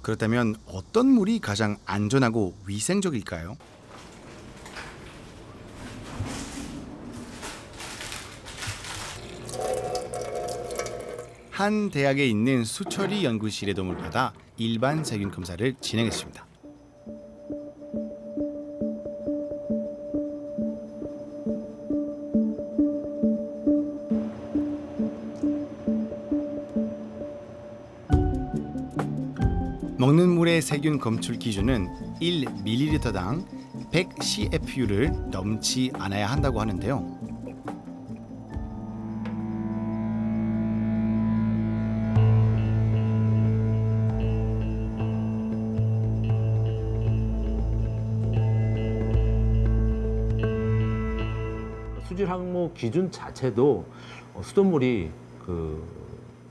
그렇다면 어떤 물이 가장 안전하고 위생적일까요? 한 대학에 있는 수처리 연구실의 도움을 받아 일반 세균 검사를 진행했습니다. 먹는 물의 세균 검출 기준은 1ml당 100 CFU를 넘지 않아야 한다고 하는데요. 수질 항목 기준 자체도 수돗물이 그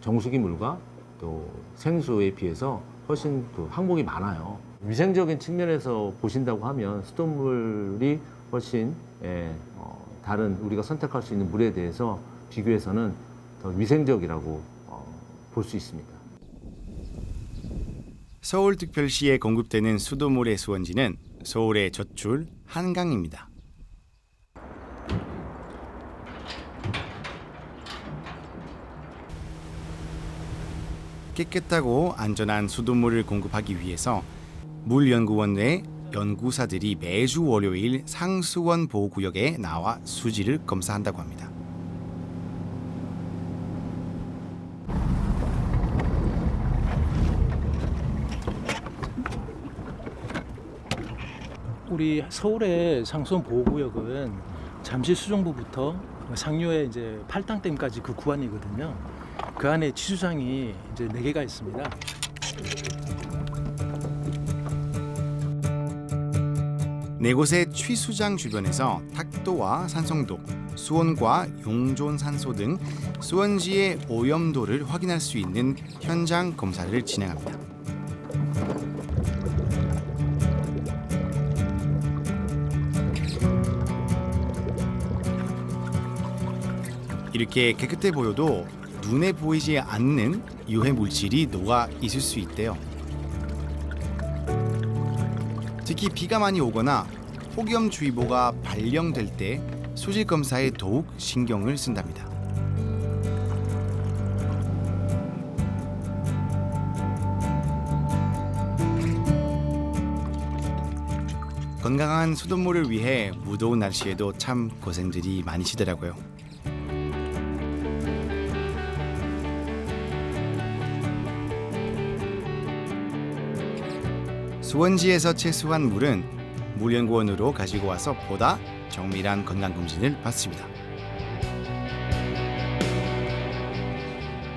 정수기 물과 또 생수에 비해서 훨씬 그 항목이 많아요. 위생적인 측면에서 보신다고 하면 수돗물이 훨씬 다른 우리가 선택할 수 있는 물에 대해서 비교해서는 더 위생적이라고 볼 수 있습니다. 서울특별시에 공급되는 수돗물의 수원지는 서울의 젖줄 한강입니다. 깨끗하고 안전한 수돗물을 공급하기 위해서 물연구원 내 연구사들이 매주 월요일 상수원 보호구역에 나와 수질을 검사한다고 합니다. 우리 서울의 상수원 보호구역은 잠실 수정부부터 상류의 이제 팔당댐까지 그 구간이거든요. 그 안에 취수장이 이제 4개가 있습니다. 네 곳의 취수장 주변에서 탁도와 산성도, 수온과 용존 산소 등 수원지의 오염도를 확인할 수 있는 현장 검사를 진행합니다. 이렇게 깨끗해 보여도 눈에 보이지 않는 유해 물질이 녹아 있을 수 있대요. 특히 비가 많이 오거나 폭염주의보가 발령될 때 수질 검사에 더욱 신경을 쓴답니다. 건강한 수돗물을 위해 무더운 날씨에도 참 고생들이 많으시더라고요. 수원지에서 채수한 물은 물연구원으로 가지고 와서 보다 정밀한 건강검진을 받습니다.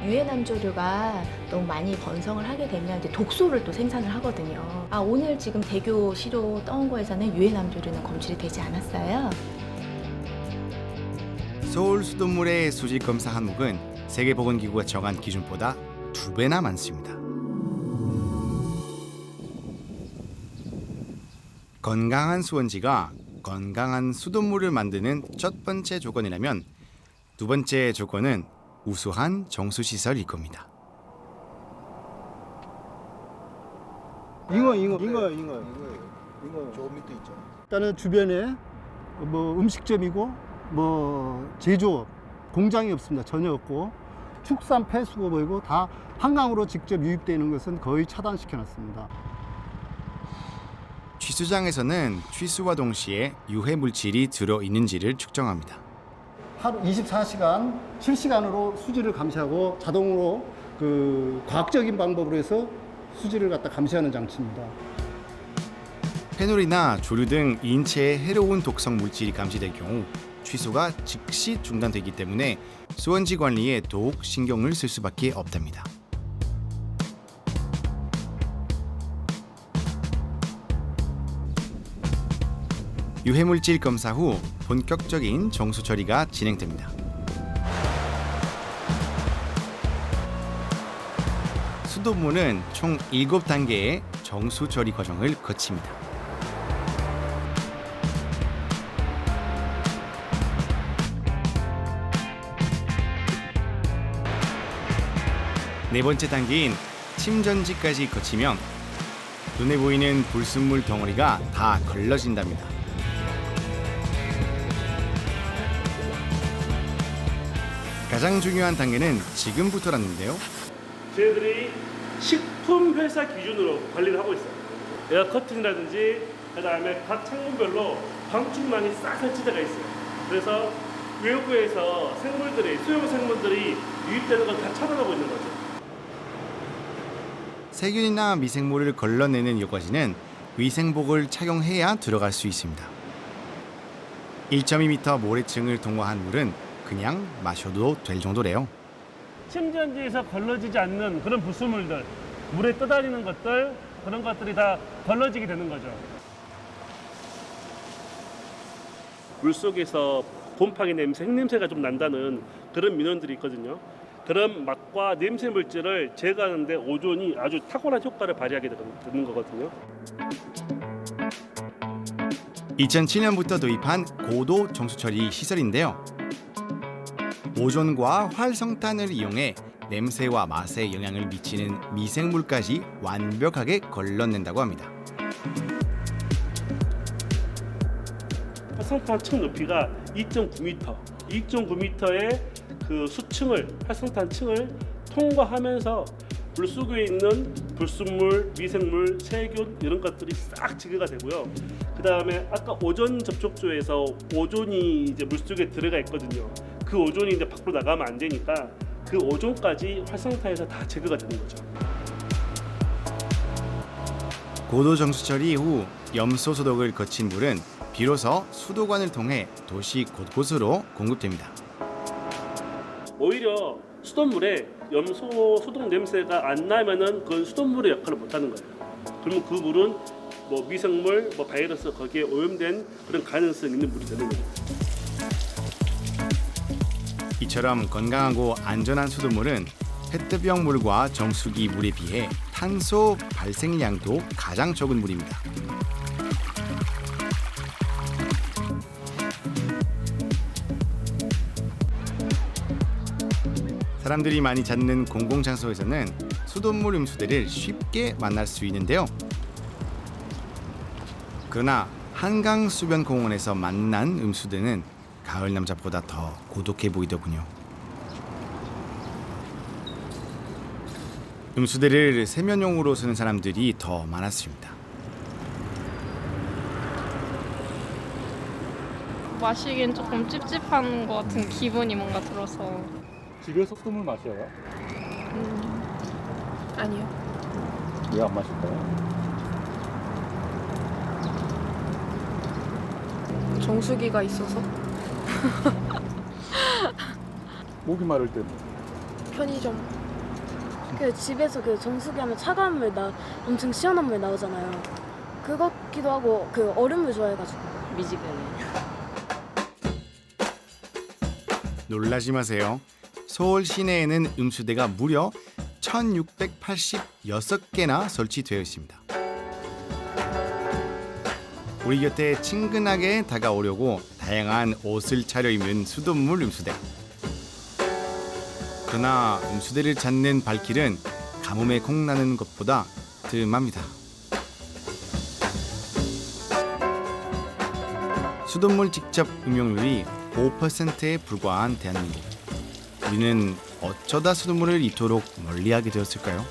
유해남조류가 너무 많이 번성을 하게 되면 이제 독소를 또 생산을 하거든요. 오늘 지금 대교 시료 떠온 거에서는 유해남조류는 검출이 되지 않았어요. 서울 수돗물의 수질 검사 항목은 세계보건기구가 정한 기준보다 2배나 많습니다. 건강한 수원지가 건강한 수돗물을 만드는 첫 번째 조건이라면 두 번째 조건은 우수한 정수시설일 겁니다. 잉어 저 밑에 있죠. 일단은 주변에 뭐 음식점이고 뭐 제조업 공장이 없습니다. 전혀 없고 축산 폐수고 뭐고 다 한강으로 직접 유입되는 것은 거의 차단시켜 놨습니다. 취수장에서는 취수와 동시에 유해 물질이 들어 있는지를 측정합니다. 하루 24시간 실시간으로 수질을 감시하고 자동으로 그 과학적인 방법으로 해서 수질을 갖다 감시하는 장치입니다. 페놀이나 조류 등 인체에 해로운 독성 물질이 감지될 경우 취수가 즉시 중단되기 때문에 수원지 관리에 더욱 신경을 쓸 수밖에 없답니다. 유해물질 검사 후 본격적인 정수 처리가 진행됩니다. 수돗물은 총 7단계의 정수 처리 과정을 거칩니다. 네 번째 단계인 침전지까지 거치면 눈에 보이는 불순물 덩어리가 다 걸러진답니다. 가장 중요한 단계는 지금부터라는데요. 저희들이 식품 회사 기준으로 관리를 하고 있어요. 에어 커튼이라든지 그다음에 각 창문별로 방충망이 싹 설치되어 있어요. 그래서 외부에서 생물들이 수용 생물들이 유입되는 걸 다 차단하고 있는 거죠. 세균이나 미생물을 걸러내는 여과지는 위생복을 착용해야 들어갈 수 있습니다. 1.2m 모래층을 통과한 물은 그냥 마셔도 될 정도래요. 침전지에서 걸러지지 않는 그런 불순물들, 물에 떠다니는 것들, 그런 것들이 다 걸러지게 되는 거죠. 물속에서 곰팡이 냄새, 핵냄새가 좀 난다는 그런 민원들이 있거든요. 그런 맛과 냄새 물질을 제거하는데 오존이 아주 탁월한 효과를 발휘하게 되는 거거든요. 2007년부터 도입한 고도 정수처리 시설인데요. 오존과 활성탄을 이용해 냄새와 맛에 영향을 미치는 미생물까지 완벽하게 걸러낸다고 합니다. 활성탄 층 높이가 2.9m, 2.9m의 그 수층을 활성탄 층을 통과하면서 물 속에 있는 불순물, 미생물, 세균 이런 것들이 싹 제거가 되고요. 그 다음에 아까 오존 접촉조에서 오존이 이제 물 속에 들어가 있거든요. 그 오존이 이제 밖으로 나가면 안 되니까 그 오존까지 활성탄에서 다 제거가 되는 거죠. 고도 정수처리 후 염소 소독을 거친 물은 비로소 수도관을 통해 도시 곳곳으로 공급됩니다. 오히려 수돗물에 염소 소독 냄새가 안 나면은 그건 수돗물의 역할을 못 하는 거예요. 그러면 그 물은 뭐 미생물, 뭐 바이러스 거기에 오염된 그런 가능성이 있는 물이 되는 거죠. 이처럼 건강하고 안전한 수돗물은 페트병 물과 정수기 물에 비해 탄소 발생량도 가장 적은 물입니다. 사람들이 많이 찾는 공공장소에서는 수돗물 음수대를 쉽게 만날 수 있는데요. 그러나 한강 수변 공원에서 만난 음수대는 가을 남자보다 더 고독해 보이더군요. 음수대를 세면용으로 쓰는 사람들이 더 많았습니다. 마시기엔 조금 찝찝한 것 같은 기분이 뭔가 들어서. 집에서 수돗물 마셔요? 아니요. 왜 안 마실까요? 정수기가 있어서. 목이 마를 때 편의점. 그 집에서 그 정수기 하면 차가운 물 엄청 시원한 물 나오잖아요. 그거 같기도 하고 그 얼음물 좋아해가지고. 미지근해. 놀라지 마세요. 서울 시내에는 음수대가 무려 1686개나 설치되어 있습니다. 우리 곁에 친근하게 다가오려고 다양한 옷을 차려입는 수돗물 음수대. 그러나 음수대를 찾는 발길은 가뭄에 콩나는 것보다 뜸합니다. 수돗물 직접 음용률이 5%에 불과한 대한민국. 우리는 어쩌다 수돗물을 이토록 멀리하게 되었을까요?